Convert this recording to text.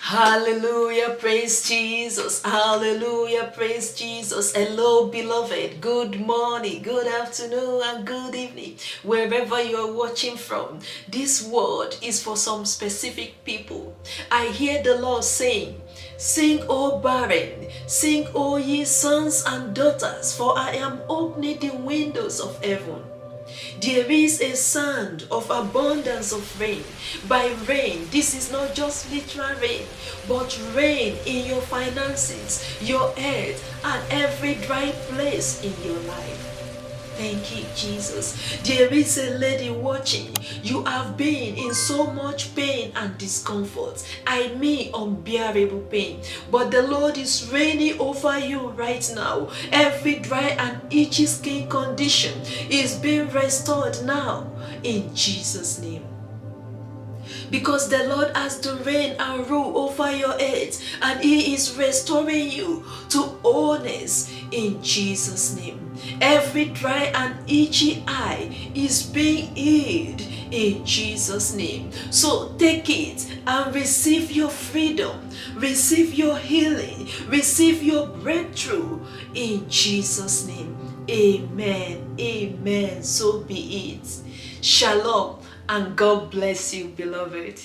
Hallelujah, praise Jesus. Hallelujah, praise Jesus. Hello, beloved. Good morning, good afternoon, and good evening. Wherever you're watching from, this word is for some specific people. I hear the Lord saying, "Sing, O barren, sing, O ye sons and daughters, for I am opening the windows of heaven. There is a sound of abundance of rain. By rain, this is not just literal rain, but rain in your finances, your health, and every dry place in your life." Thank you, Jesus. There is a lady watching. You have been in so much pain and discomfort. I mean unbearable pain. But the Lord is reigning over you right now. Every dry and itchy skin condition is being restored now in Jesus' name. Because the Lord has to reign and rule over your head, and He is restoring you to wholeness in Jesus' name. Every dry and itchy eye is being healed in Jesus' name. So take it and receive your freedom, receive your healing, receive your breakthrough in Jesus' name. Amen. Amen. So be it. Shalom and God bless you, beloved.